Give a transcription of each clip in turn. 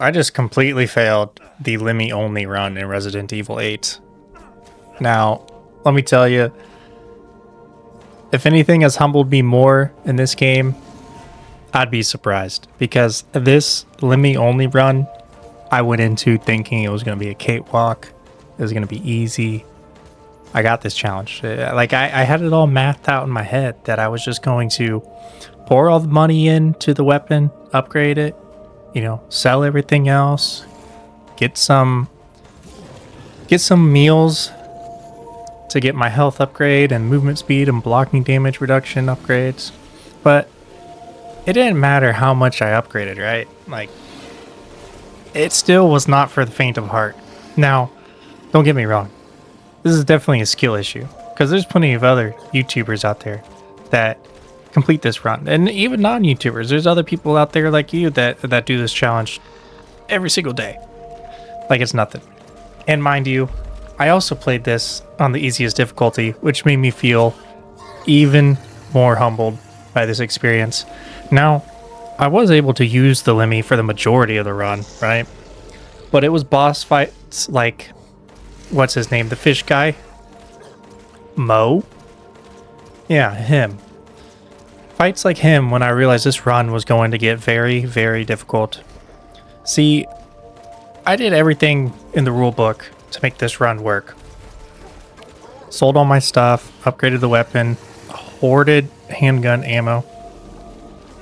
I just completely failed the Lemi Only run in Resident Evil 8. Now, let me tell you, if anything has humbled me more in this game, I'd be surprised. Because this Lemi Only run, I went into thinking it was going to be a cakewalk. It was going to be easy. I got this challenge. I had it all mathed out in my head that I was just going to pour all the money into the weapon, upgrade it, sell everything else, get some meals to get my health upgrade and movement speed and blocking damage reduction upgrades. But it didn't matter how much I upgraded, right? Like, it still was not for the faint of heart. Now, don't get me wrong. This is definitely a skill issue because there's plenty of other YouTubers out there that complete this run, and even non-YouTubers. There's other people out there like you that do this challenge every single day, like it's nothing. And mind you, I also played this on the easiest difficulty, which made me feel even more humbled by this experience. Now, I was able to use the Lemmy for the majority of the run, right? But it was boss fights like, what's his name? The fish guy? Mo? Yeah, him. Fights like him when I realized this run was going to get very, very difficult. See, I did everything in the rulebook to make this run work. Sold all my stuff, upgraded the weapon, hoarded handgun ammo.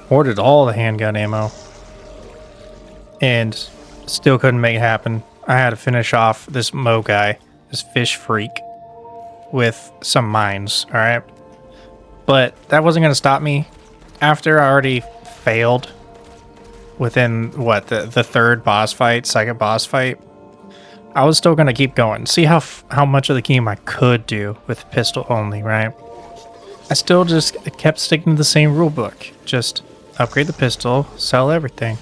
Hoarded all the handgun ammo. And still couldn't make it happen. I had to finish off this Mo guy, this fish freak, with some mines, alright? But that wasn't going to stop me. After I already failed within, the third boss fight, second boss fight, I was still going to keep going. See how much of the game I could do with pistol only, right? I still just kept sticking to the same rulebook. Just upgrade the pistol, sell everything.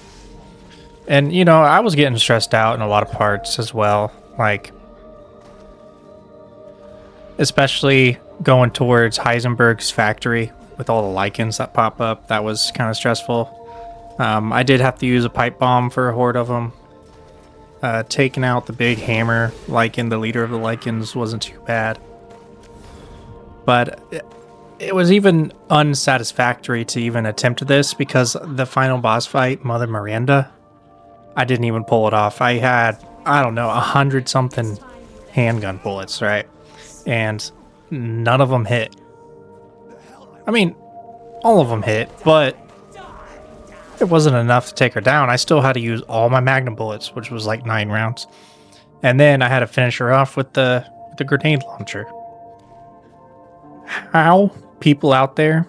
And, I was getting stressed out in a lot of parts as well. Like, especially going towards Heisenberg's factory with all the lichens that pop up. That was kind of stressful. I did have to use a pipe bomb for a horde of them. Taking out the big hammer lichen, the leader of the lichens, wasn't too bad. But it was even unsatisfactory to even attempt this because the final boss fight, Mother Miranda, I didn't even pull it off. I had, I don't know, 100-something handgun bullets, right? And none of them hit. I mean, all of them hit, but it wasn't enough to take her down. I still had to use all my magnum bullets, which was like 9 rounds. And then I had to finish her off with the grenade launcher. How people out there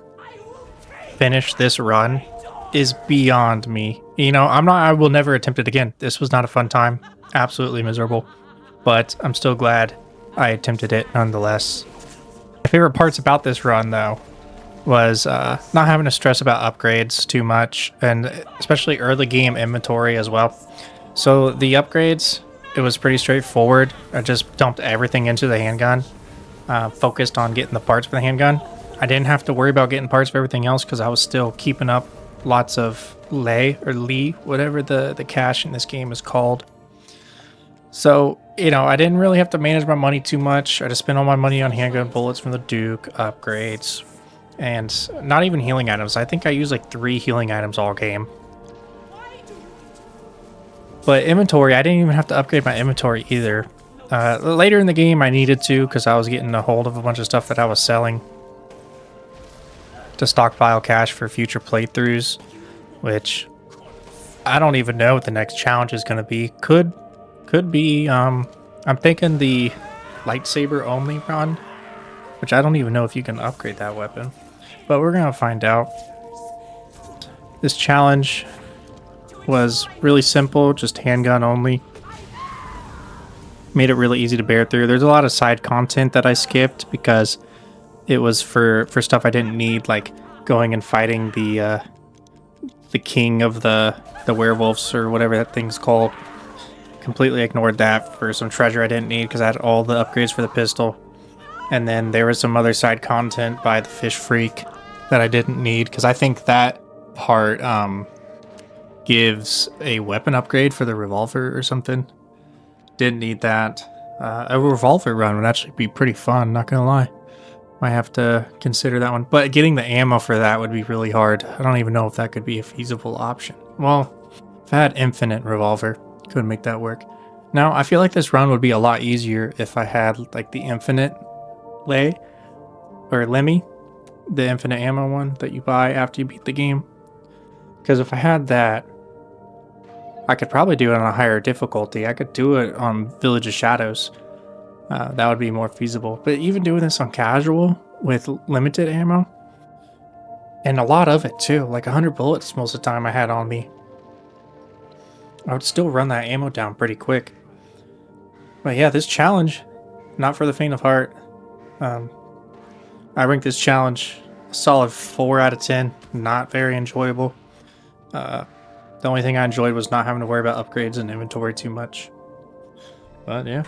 finish this run is beyond me. I will never attempt it again. This was not a fun time. Absolutely miserable. But I'm still glad I attempted it nonetheless. My favorite parts about this run, though, was not having to stress about upgrades too much, and especially early game inventory as well. So the upgrades, it was pretty straightforward. I just dumped everything into the handgun, focused on getting the parts for the handgun. I didn't have to worry about getting parts for everything else because I was still keeping up lots of Lee, whatever the cash in this game is called. So, I didn't really have to manage my money too much. I just spent all my money on handgun bullets from the Duke, upgrades, and not even healing items. I think I used like 3 healing items all game. But inventory, I didn't even have to upgrade my inventory either. Later in the game, I needed to because I was getting a hold of a bunch of stuff that I was selling to stockpile cash for future playthroughs, which I don't even know what the next challenge is going to be. Could be, I'm thinking the lightsaber only run, which I don't even know if you can upgrade that weapon, but we're going to find out. This challenge was really simple, just handgun only. Made it really easy to bear through. There's a lot of side content that I skipped because it was for stuff I didn't need, like going and fighting the king of the werewolves or whatever that thing's called. Completely ignored that for some treasure I didn't need because I had all the upgrades for the pistol. And then there was some other side content by the fish freak that I didn't need because I think that part gives a weapon upgrade for the revolver or something. Didn't need that. A revolver run would actually be pretty fun, not gonna lie. Might have to consider that one. But getting the ammo for that would be really hard. I don't even know if that could be a feasible option. Well, if I had infinite revolver, could make that work. Now, I feel like this run would be a lot easier if I had like the infinite lay or Lemi, the infinite ammo one that you buy after you beat the game. Because if I had that, I could probably do it on a higher difficulty. I could do it on Village of Shadows. That would be more feasible. But even doing this on casual with limited ammo, and a lot of it too, like 100 bullets most of the time I had on me, I would still run that ammo down pretty quick. But yeah, this challenge, not for the faint of heart. I rank this challenge a solid 4 out of 10. Not very enjoyable. The only thing I enjoyed was not having to worry about upgrades and inventory too much. But yeah.